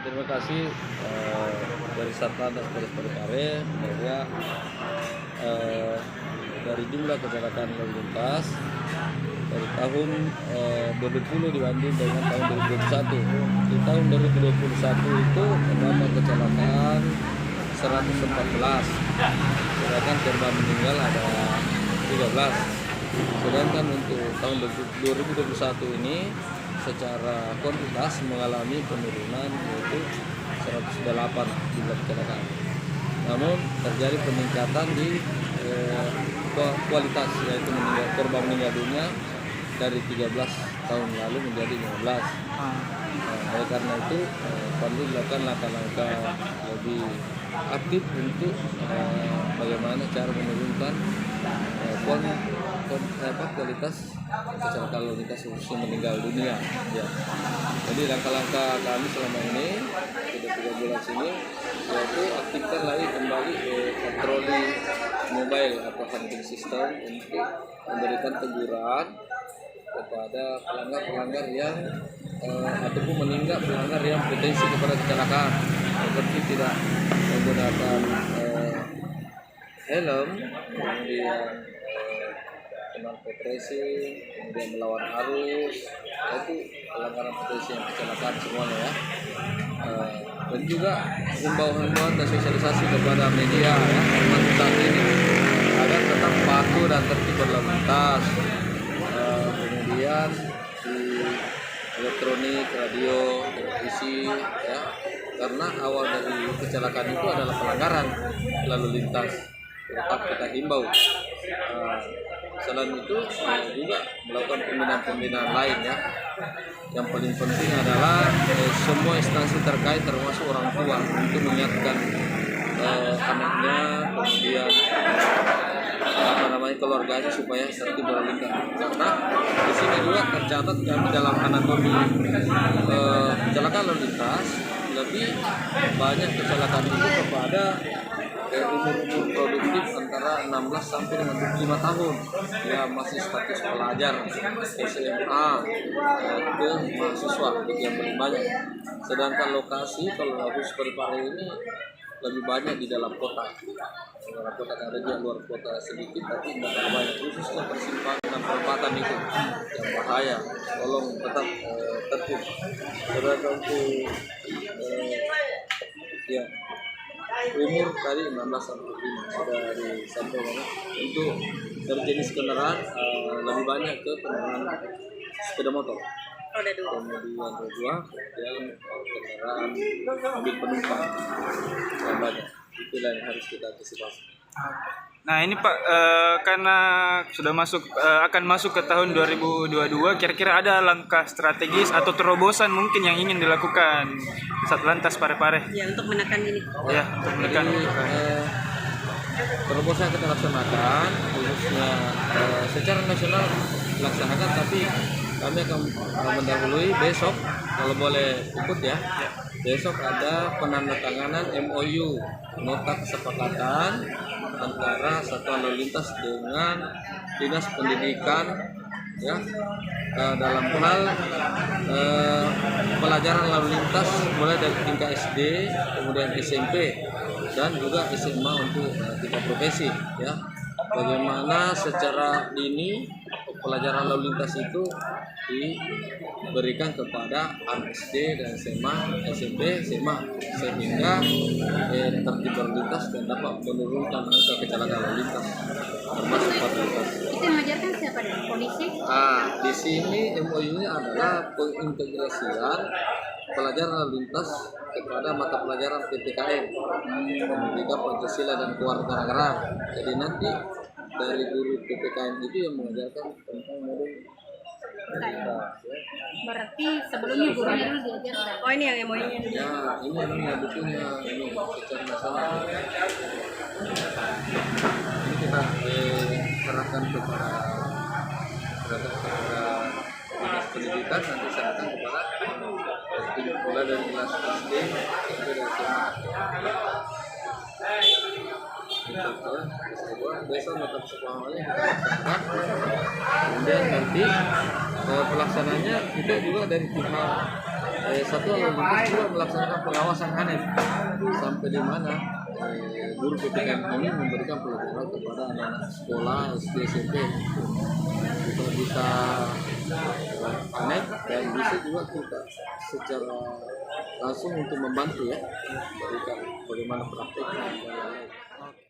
Terima kasih dari Satlantas Polres Parepare bahwa dari jumlah kecelakaan lalu lintas dari tahun 2020 dibanding dengan tahun 2021. Di tahun 2021 itu terdapat kecelakaan 114, sedangkan korban meninggal ada 13. Sedangkan untuk tahun 2021 ini secara kuantitas mengalami penurunan yaitu 108 jumlah kecelakaan. Namun terjadi peningkatan di kualitas, yaitu korban meninggal dunia dari 13 tahun lalu menjadi 15. Oleh karena itu perlu dilakukan langkah-langkah lebih aktif untuk bagaimana cara menurunkan kualitas kecelakaan lalu lintas khususnya meninggal dunia. Ya. Jadi langkah-langkah kami selama ini sudah 3 bulan sini yaitu aktifkan lagi kembali patroli mobile atau hunting system untuk memberikan teguran kepada pelanggar-pelanggar yang ataupun menindak pelanggar yang potensi kepada kecelakaan, seperti tidak menggunakan helm, kemudian knalpot racing, kemudian melawan arus, itu pelanggaran potensi yang kecelakaan semuanya ya. Dan juga himbauan dan sosialisasi kepada media ya, saat ini agar tetap patuh dan tertib berlalu lintas. Kemudian di elektronik, radio, televisi ya, karena awal dari kecelakaan itu adalah pelanggaran lalu lintas, tetap kita himbau. Selain itu juga melakukan pembinaan-pembinaan lain ya. Yang paling penting adalah semua instansi terkait termasuk orang tua untuk mengingatkan anaknya, kemudian keluarganya supaya tertib berlalu lintas. Karena di sini juga tercatat kami dalam anatomi kecelakaan lalu lintas lebih banyak kecelakaan itu kepada umur-umur produktif antara 16 sampai dengan 25 tahun ya, masih status pelajar SMA ke mahasiswa itu yang paling banyak. Sedangkan lokasi kalau Agus Parepare ini lebih banyak di dalam kota. Dalam kota ada di luar kota sedikit tapi tidak terlalu banyak, khususnya persimpangan dan perempatan itu yang bahaya. Tolong tetap tertib. Sedangkan untuk ya umur tadi 16 sampai 25 sudah disampaikan. Untuk berjenis kendaraan lebih banyak ke kendaraan sepeda motor, kemudian roda 2 dan kendaraan mobil penumpang yang banyak. Itulah yang harus kita antisipasi. Nah ini Pak, karena sudah akan masuk ke tahun 2022, kira-kira ada langkah strategis atau terobosan mungkin yang ingin dilakukan Satlantas Parepare? Ya, untuk menekan ini. Ya, untuk menekan. Terobosan kita laksanakan khususnya secara nasional dilaksanakan, tapi kami akan mendahului besok kalau boleh ikut ya. Besok ada penandatanganan MOU, nota kesepakatan antara Satuan Lalu Lintas dengan Dinas Pendidikan ya, dalam hal pelajaran lalu lintas mulai dari tingkat SD, kemudian SMP dan juga SMA untuk tingkat profesi ya. Bagaimana secara dini pelajaran lalu lintas itu diberikan kepada anak SD dan SMA, SMP, SMA sehingga tertib lalu lintas dan dapat menurunkan angka kecelakaan lalu lintas termasuk fatalitas. Itu yang mengajarkan siapa nih? Polisi? Di sini MOU-nya adalah pengintegrasian pelajaran lalu lintas kepada mata pelajaran PPKN, Pendidikan Pancasila dan Kewarganegaraan. Jadi nanti dari guru PPKN itu yang mengajarkan tentang modul Berarti sebelumnya gurunya dulu diajarkan. Oh ini yang MOU-nya dulu. ya, ini yang bukunya ini secara nasional. Ini kita serahkan kepada dinas pendidikan, nanti serahkan kepada mulai dari kelas SD sampai dari SMA. Besok mata sekolahnya kita kemudian nanti pelaksananya kita juga dari pihak satuan lalu lintas juga melaksanakan pengawasan ANEF sampai di mana guru PPKN ini memberikan pelajaran kepada anak-anak sekolah SD SMP kita bisa ANEF dan bisa juga kita secara langsung untuk membantu ya bagaimana praktek dan lain-lain.